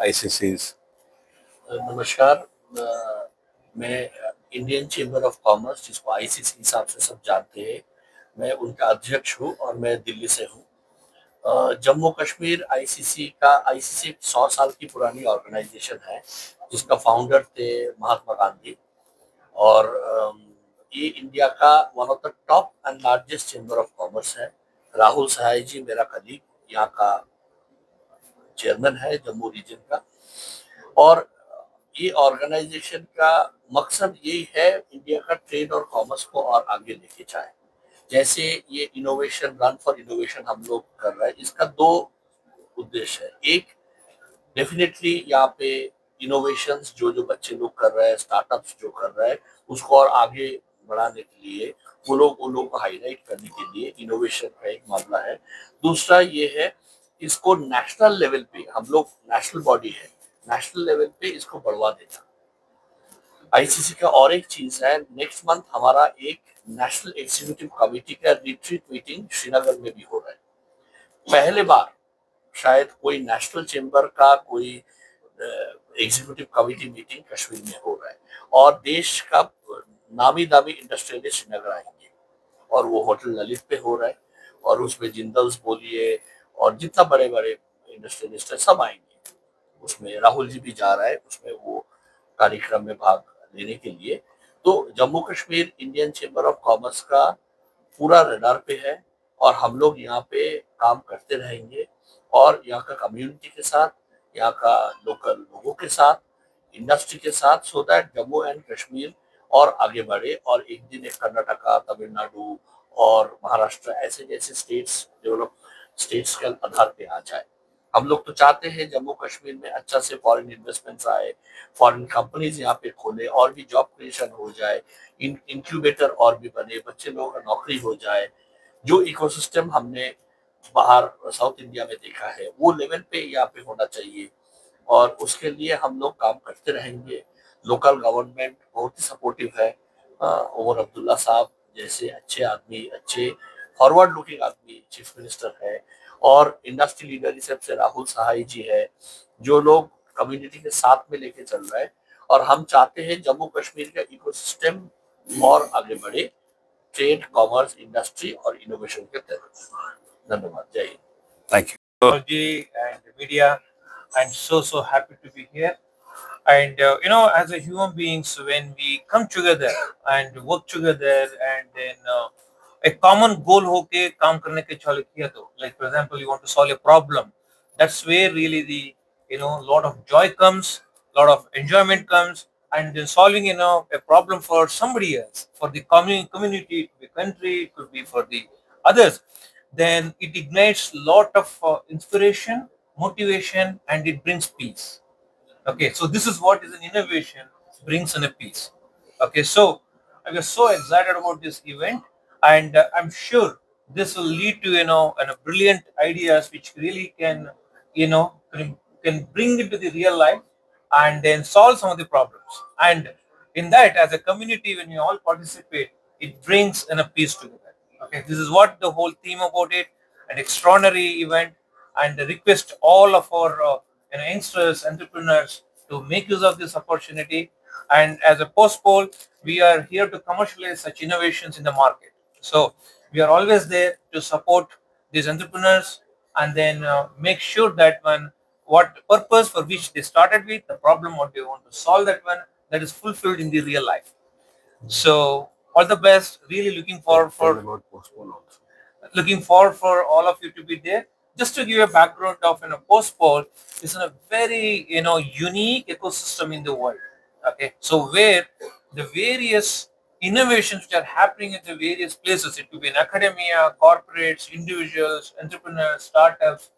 ICCs? नमस्कार। मैं Indian chamber of commerce, जिसको आईसीसी हिसाब से सब जानते हैं, मैं उनका अध्यक्ष हूँ और मैं दिल्ली से हूँ। जम्मू कश्मीर आईसीसी 100 साल की पुरानी ऑर्गेनाइजेशन है, जिसका फाउंडर थे महात्मा गांधी। और ये इंडिया का one of the top and largest chamber of commerce है। राहुल सहाय जी मेरा कलीग यहाँ का चेयरमैन है जम्मू रीजन का। और ये ऑर्गेनाइजेशन का मकसद यही है, इंडिया का ट्रेड और कॉमर्स को और आगे लेके जाए। जैसे ये इनोवेशन, रन फॉर इनोवेशन हम लोग कर रहे हैं, इसका दो उद्देश्य है। एक, डेफिनेटली यहाँ पे इनोवेशंस जो जो बच्चे लोग कर रहे हैं, स्टार्टअप्स जो कर रहे हैं, उसको और आगे बढ़ाने के लिए, वो लोग को हाईलाइट करने के लिए इनोवेशन का एक मामला है। दूसरा ये है, इसको नेशनल लेवल पे, हम लोग नेशनल बॉडी है, नेशनल लेवल पे इसको बढ़वा देना। आईसीसी का और एक चीज है, नेक्स्ट मंथ हमारा एक नेशनल एग्जीक्यूटिव कमेटी का रिट्रीट मीटिंग श्रीनगर में भी हो रहा है। पहले बार शायद कोई नेशनल चेंबर का कोई एग्जीक्यूटिव कमेटी मीटिंग कश्मीर में हो रहा है, और देश का नामी दामी इंडस्ट्रियलिस्ट श्रीनगर आएंगे, और वो होटल ललित पे हो रहा है। और उसमें जिंदल्स बोलिए, और जितना बड़े बड़े इंडस्ट्रियलिस्ट है सब आएंगे। उसमें राहुल जी भी जा रहा है, उसमें वो कार्यक्रम में भाग लेने के लिए। तो Jammu Kashmir Indian chamber of commerce का पूरा रडार पे है, और हम लोग यहाँ पे काम करते रहेंगे, और यहाँ का कम्युनिटी के साथ, यहाँ का लोकल लोगों के साथ, इंडस्ट्री के साथ, so that Jammu and Kashmir और आगे बढ़े, और एक दिन एक कर्नाटका, तमिलनाडु और महाराष्ट्र ऐसे जैसे स्टेट्स डेवलप स्टेट्स के आधार पे आ जाए। हम लोग तो चाहते हैं जम्मू कश्मीर में अच्छा से फॉरेन इन्वेस्टमेंट्स आए, फॉरेन कंपनीज यहाँ पे खोले, और भी जॉब क्रिएशन हो जाए, इंक्यूबेटर और भी बने, बच्चे लोगों का नौकरी हो जाए। जो इकोसिस्टम हमने बाहर साउथ इंडिया में देखा है, वो लेवल पे यहाँ पे होना चाहिए, और उसके लिए हम लोग काम करते रहेंगे। लोकल गवर्नमेंट बहुत ही सपोर्टिव है। उमर अब्दुल्ला साहब जैसे अच्छे आदमी, अच्छे फॉरवर्ड लुकिंग आदमी चीफ मिनिस्टर है, और इंडस्ट्री लीडरशिप से राहुल सहाय जी है, जो लोग कम्युनिटी के साथ में लेके चल रहे हैं। और हम चाहते हैं जम्मू कश्मीर का इकोसिस्टम और आगे बढ़े, ट्रेड, कॉमर्स, इंडस्ट्री और इनोवेशन के तहत। धन्यवाद। जय Hind. Thank you. Technology and media. I'm so happy to be here. And as a human beings, when we come together and work together, and then a common goal होके काम करने के चालू किया तो, like for example, you want to solve a problem. That's where really the lot of joy comes, lot of enjoyment comes, and then solving a problem for somebody else, for the community, it could be country, it could be for the others. Then it ignites lot of inspiration, motivation, and it brings peace. Okay, so this is what is an innovation brings in a peace. Okay, so I was so excited about this event, and I'm sure this will lead to brilliant ideas which really can can bring into the real life and then solve some of the problems. And in that, as a community, when you all participate, it brings in a peace together. Okay, this is what the whole theme about it. An extraordinary event, and request all of our youngsters, entrepreneurs to make use of this opportunity. And as a post poll, we are here to commercialize such innovations in the market. So we are always there to support these entrepreneurs, and then make sure that when what purpose for which they started with, the problem what they want to solve, that one that is fulfilled in the real life. So all the best. Really looking forward Tell for about postpone also. looking forward for all of you to be there. Just to give a background of postpone is in a very unique ecosystem in the world. Okay, so where the various innovations which are happening at the various places, it could be in academia, corporates, individuals, entrepreneurs, startups.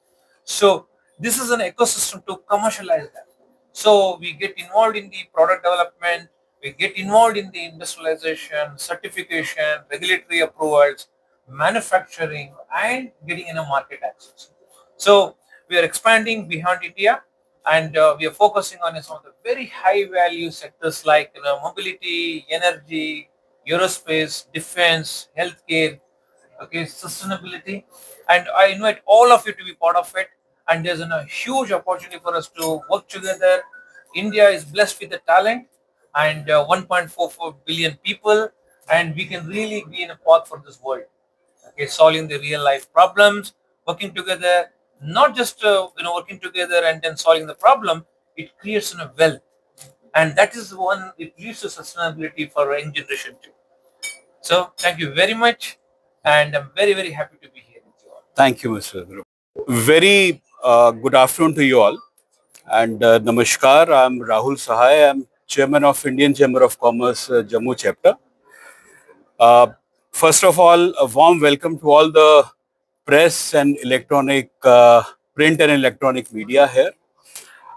So this is an ecosystem to commercialize that. So we get involved in the product development, we get involved in the industrialization, certification, regulatory approvals, manufacturing, and getting in a market access. So we are expanding beyond India, and we are focusing on some of the very high value sectors like mobility, energy, aerospace, defense, healthcare, okay, sustainability. And I invite all of you to be part of it. and there's a huge opportunity for us to work together. India is blessed with the talent and 1.44 billion people, and we can really be in a path for this world. Okay, solving the real life problems, working together, not just working together and then solving the problem. It creates a wealth, and that is one. It leads to sustainability for our young generation too. So thank you very much, and I'm very happy to be here with you all. Thank you, Mr. Dhruv. Very good afternoon to you all. And Namaskar, I'm Rahul Sahai. I'm Chairman of Indian Chamber of Commerce Jammu chapter. Uh, First of all, a warm welcome to all the press and electronic, print and electronic media here.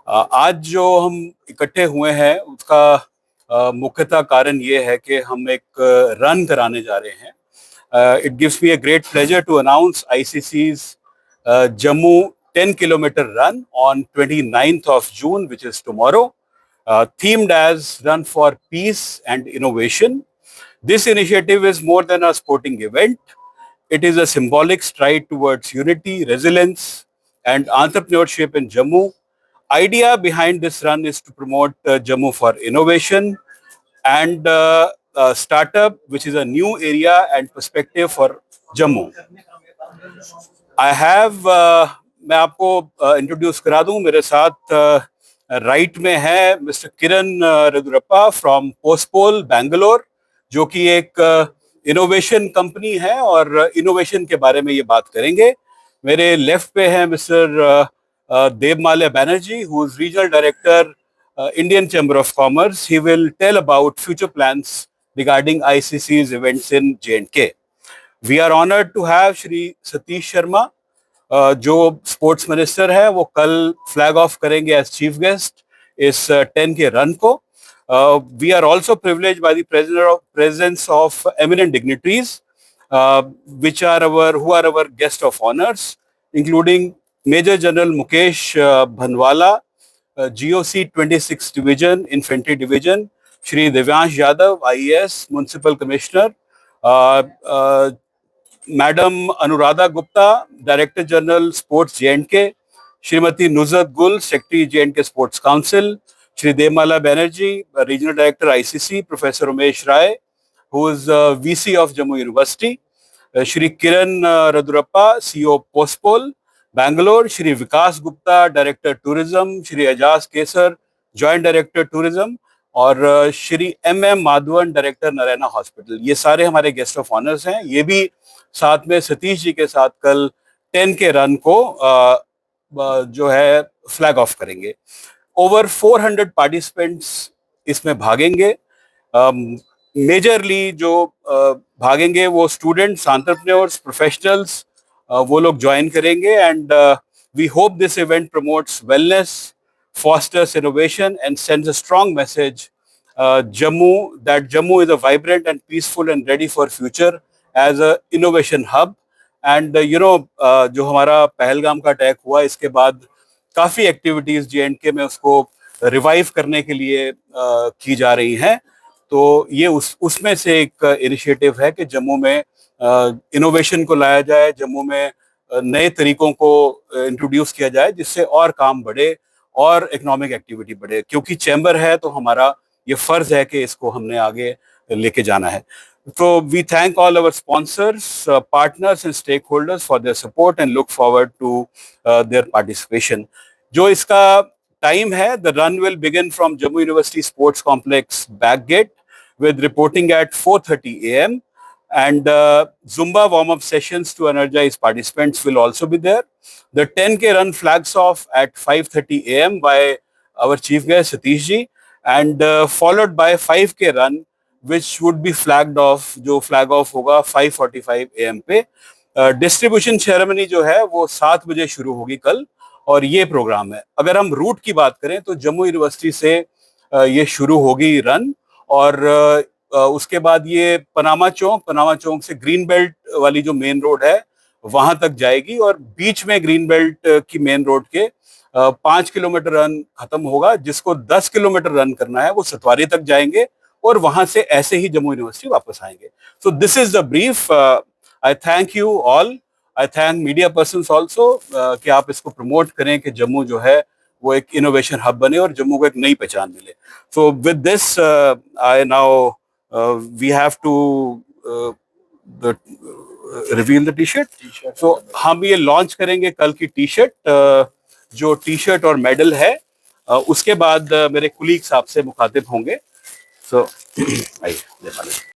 आज जो हम इकट्ठे हुए हैं उसका मुख्यतः कारण ये है कि हम एक रन कराने जा रहे हैं. It gives me a great pleasure to announce ICC's Jammu 10-kilometer run on 29th of June, which is tomorrow, themed as Run for Peace and Innovation. This initiative is more than a sporting event. It is a symbolic stride towards unity, resilience, and entrepreneurship in Jammu. Idea behind this run is to promote Jammu for innovation and startup, which is a new area and perspective for Jammu. I have, मैं आपको introduce करा दूं, मेरे साथ right में है mister Kiran Raghurappa from पोस्टपोल बैंगलोर, जो कि एक इनोवेशन कंपनी है और इनोवेशन के बारे में ये बात करेंगे. मेरे लेफ्ट पे है mister Debmalya Banerjee, who is regional director Indian Chamber of Commerce. He will tell about future plans regarding ICC's events in J&K. We are honored to have Shri Satish Sharma, जो स्पोर्ट्स मिनिस्टर है, वो कल flag of करेंगे as chief guest इस 10 के run को. We are also privileged by the presence of eminent dignitaries, who are our guest of honors, including Major General Mukesh Bhanwala, GOC 26 Division, Infantry Division, Shri Devyansh Yadav, IAS, Municipal Commissioner, Madam Anuradha Gupta, Director General Sports J&K, Srimati Nuzhat Gul, Secretary J&K Sports Council, Shri Devmala Banerjee, Regional Director ICC, Professor Umesh Rai, who is VC of Jammu University, Shri Kiran Radurappa, CEO Postpol, Bangalore, Shri Vikas Gupta, Director Tourism, Shri Ajaz Kesar, Joint Director Tourism, और Shri MM Madhavan, director Narayana hospital. ये सारे हमारे guest of honours हैं. ये भी साथ में सतीश जी के साथ कल 10 के रन को जो है फ्लैग ऑफ करेंगे. ओवर 400 पार्टिसिपेंट्स इसमें भागेंगे. मेजरली जो भागेंगे वो स्टूडेंट्स, एंटरप्रेन्योर्स, प्रोफेशनल्स, वो लोग ज्वाइन करेंगे. And we hope this event promotes wellness, fosters innovation, and sends a strong message that Jammu is a vibrant and peaceful and ready for future as a innovation hub. And जो हमारा पहलगाम का attack हुआ, इसके बाद काफ़ी activities J&K में उसको revive करने के लिए की जा रही हैं. तो ये उसमें से एक इनिशिएटिव है कि जम्मू में इनोवेशन को लाया जाए, जम्मू में नए तरीकों को इंट्रोड्यूस किया जाए, जिससे और काम बढ़े और इकोनॉमिक एक्टिविटी बढ़े. क्योंकि चैम्बर है तो हमारा ये फर्ज है कि इसको हमने आगे लेके जाना है. तो we thank all our sponsors, partners and stakeholders for their support and look forward to their participation. जो इसका टाइम है, the run will begin from Jammu university sports complex back gate with reporting at 4:30 a.m. and Zumba warm-up sessions to energize participants will also be there. The 10K run flags off at 5:30 a.m. by our chief guest Satish ji, and followed by 5K run, which would be flagged off. जो flag off होगा 5:45 a.m. पे. Distribution ceremony जो है वो 7 बजे शुरू होगी कल, और ये प्रोग्राम है. अगर हम रूट की बात करें तो जम्मू यूनिवर्सिटी से ये शुरू होगी रन, और उसके बाद ये पनामा चौक से ग्रीन बेल्ट वाली जो मेन रोड है वहां तक जाएगी, और बीच में ग्रीन बेल्ट की मेन रोड के 5 किलोमीटर रन खत्म होगा. जिसको 10 किलोमीटर रन करना है वो सतवारी तक जाएंगे, और वहां से ऐसे ही जम्मू यूनिवर्सिटी वापस आएंगे. So this is the brief. I thank you all I thank media persons also कि आप इसको प्रमोट करें कि जम्मू जो है वो एक इनोवेशन हब बने और जम्मू को एक नई पहचान मिले. So with this I now we have to reveal the T shirt. So हम ये लॉन्च करेंगे कल की टी शर्ट, जो टी शर्ट और मेडल है. उसके बाद मेरे कुलीग्स आपसे मुखातिब होंगे. सो आइए.